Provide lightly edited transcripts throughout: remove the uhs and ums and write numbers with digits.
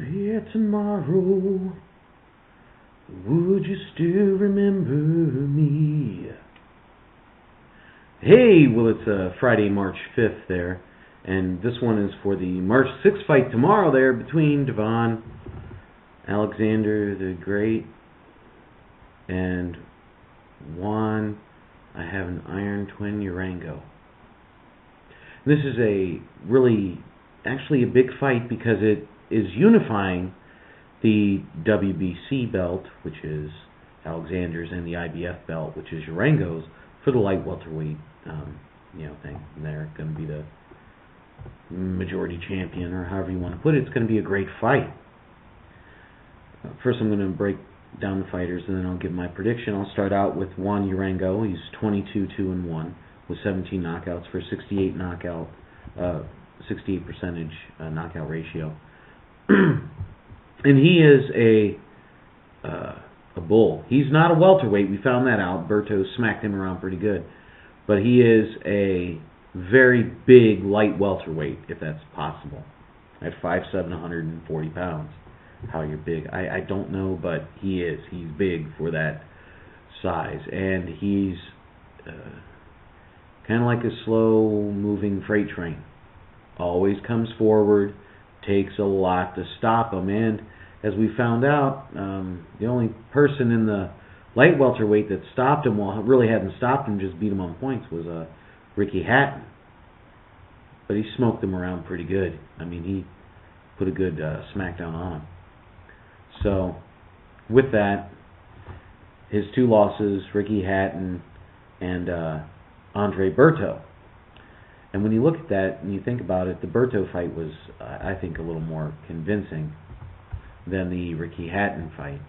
Here tomorrow, would you still remember me? Hey, well, it's Friday, March 5th there, and this one is for the March 6th fight tomorrow there between Devon Alexander the Great and Juan, I have an Iron Twin Urango. This is actually a big fight because it is unifying the WBC belt, which is Alexander's, and the IBF belt, which is Urango's, for the light welterweight thing. And they're going to be the majority champion, or however you want to put it. It's going to be a great fight. First, I'm going to break down the fighters, and then I'll give my prediction. I'll start out with Juan Urango. He's 22-2-1 with 17 knockouts for 68 percentage knockout ratio. And he is a bull. He's not a welterweight. We found that out. Berto smacked him around pretty good. But he is a very big light welterweight, if that's possible. At 5'7", 140 pounds. How you're big, I don't know, but he is. He's big for that size. And he's kind of like a slow-moving freight train. Always comes forward, takes a lot to stop him. And as we found out, the only person in the light welterweight that stopped him, well, really hadn't stopped him, just beat him on points, was Ricky Hatton. But he smoked him around pretty good. I mean, he put a good smackdown on him. So, with that, his two losses, Ricky Hatton and Andre Berto. And when you look at that and you think about it, the Berto fight was, I think, a little more convincing than the Ricky Hatton fight.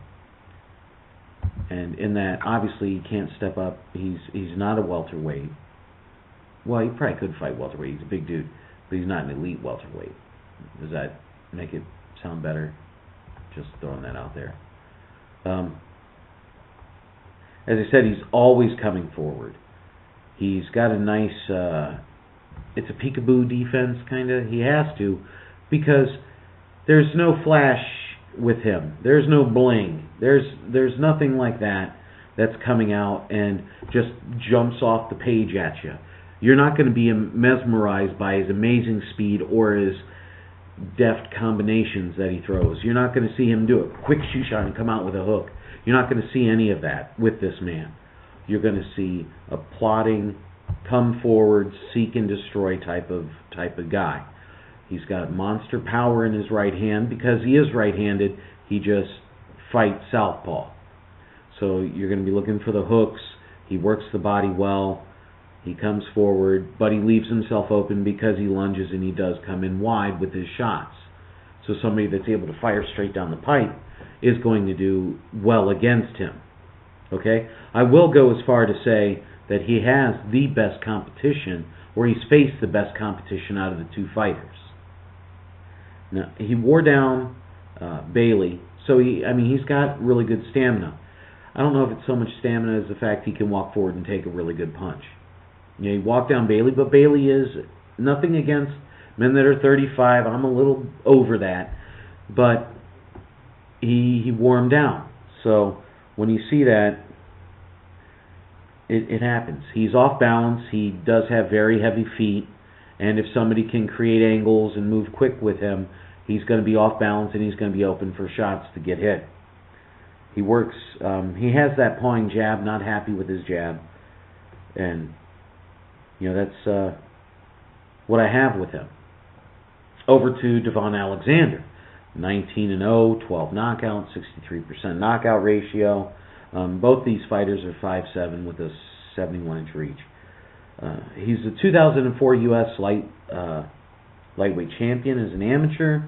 And in that, obviously, he can't step up. He's not a welterweight. Well, he probably could fight welterweight. He's a big dude, but he's not an elite welterweight. Does that make it sound better? Just throwing that out there. As I said, he's always coming forward. He's got a nice, it's a peekaboo defense, kind of. He has to, because there's no flash with him. There's no bling. There's nothing like that that's coming out and just jumps off the page at you. You're not going to be mesmerized by his amazing speed or his deft combinations that he throws. You're not going to see him do a quick shoe shot and come out with a hook. You're not going to see any of that with this man. You're going to see a plodding, come forward, seek and destroy type of guy. He's got monster power in his right hand. Because he is right-handed, he just fights southpaw. So you're going to be looking for the hooks. He works the body well. He comes forward, but he leaves himself open because he lunges and he does come in wide with his shots. So somebody that's able to fire straight down the pipe is going to do well against him. Okay? I will go as far to say that he has the best competition, or he's faced the best competition out of the two fighters. Now, he wore down Bailey, so he's got really good stamina. I don't know if it's so much stamina as the fact he can walk forward and take a really good punch. You know, he walked down Bailey, but Bailey is nothing against men that are 35. I'm a little over that, but he wore him down. So when you see that, it happens. He's off balance. He does have very heavy feet, and if somebody can create angles and move quick with him, he's going to be off balance and he's going to be open for shots to get hit. He works. He has that pawing jab. Not happy with his jab, and that's what I have with him. Over to Devon Alexander, 19-0, 12 knockouts, 63% knockout ratio. Both these fighters are 5'7" with a 71-inch reach. He's the 2004 U.S. lightweight champion as an amateur.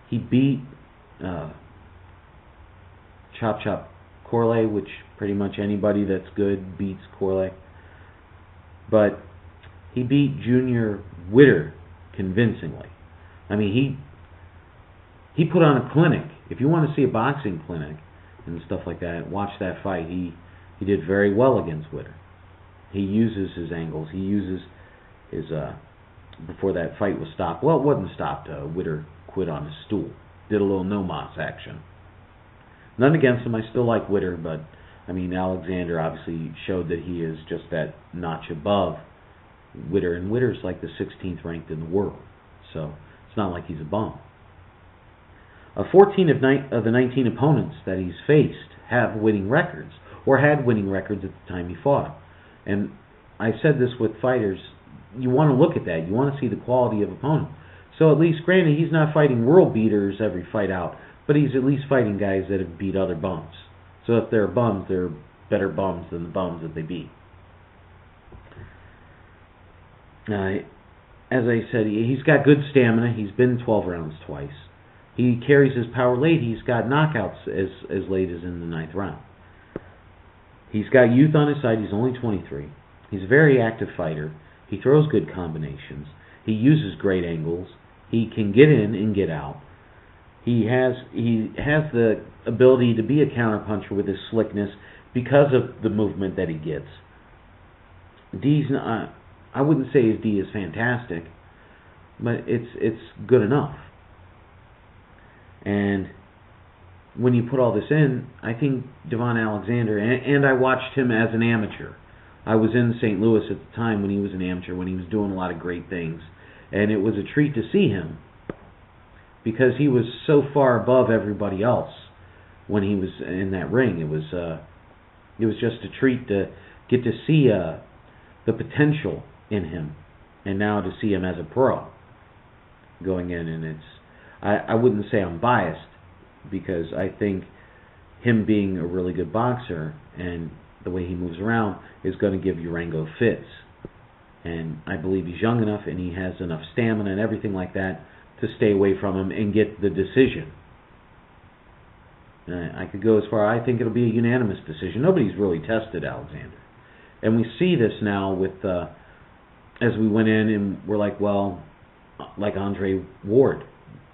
He beat Chop Chop Corley, which pretty much anybody that's good beats Corley. But he beat Junior Witter convincingly. I mean, he put on a clinic. If you want to see a boxing clinic and stuff like that, watch that fight. He did very well against Witter. He uses his angles. He uses his before that fight was stopped. Well, it wasn't stopped. Witter quit on his stool. did a little no-mas action. None against him. I still like Witter, but I mean, Alexander obviously showed that he is just that notch above Witter, and Witter's like the 16th ranked in the world, so it's not like he's a bum. 14 of the 19 opponents that he's faced have winning records, or had winning records at the time he fought him. And I said this with fighters, you want to look at that, you want to see the quality of opponent. So at least, granted, he's not fighting world beaters every fight out, but he's at least fighting guys that have beat other bums. So if they're bums, they're better bums than the bums that they beat. As I said, he's got good stamina. He's been 12 rounds twice. He carries his power late. He's got knockouts as late as in the 9th round. He's got youth on his side. He's only 23. He's a very active fighter. He throws good combinations. He uses great angles. He can get in and get out. He has the ability to be a counterpuncher with his slickness because of the movement that he gets. D's not, I wouldn't say his D is fantastic, but it's good enough. And when you put all this in, I think Devon Alexander, and I watched him as an amateur. I was in St. Louis at the time when he was an amateur, when he was doing a lot of great things. And it was a treat to see him because he was so far above everybody else when he was in that ring. It was just a treat to get to see the potential in him, and now to see him as a pro going in. And I wouldn't say I'm biased, because I think him being a really good boxer and the way he moves around is going to give Urango fits. And I believe he's young enough and he has enough stamina and everything like that to stay away from him and get the decision. I could go as far, I think it'll be a unanimous decision. Nobody's really tested Alexander. And we see this now with, as we went in and we're like, well, like Andre Ward,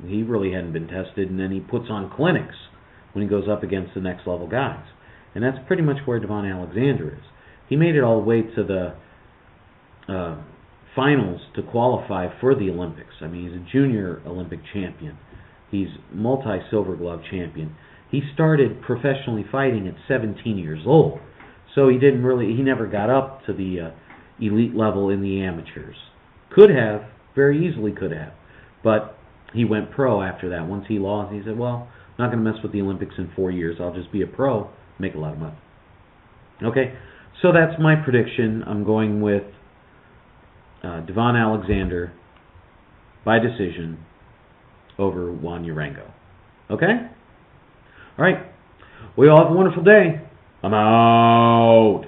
he really hadn't been tested, and then he puts on clinics when he goes up against the next level guys. And that's pretty much where Devon Alexander is. He made it all the way to the finals to qualify for the Olympics. I mean, he's a junior Olympic champion. He's multi-silver glove champion. He started professionally fighting at 17 years old. So he never got up to the elite level in the amateurs. Could have, very easily could have. But he went pro after that. Once he lost, he said, well, I'm not going to mess with the Olympics in 4 years. I'll just be a pro, make a lot of money. Okay, so that's my prediction. I'm going with Devon Alexander by decision over Juan Urango. Okay? All right. We all have a wonderful day. I'm out.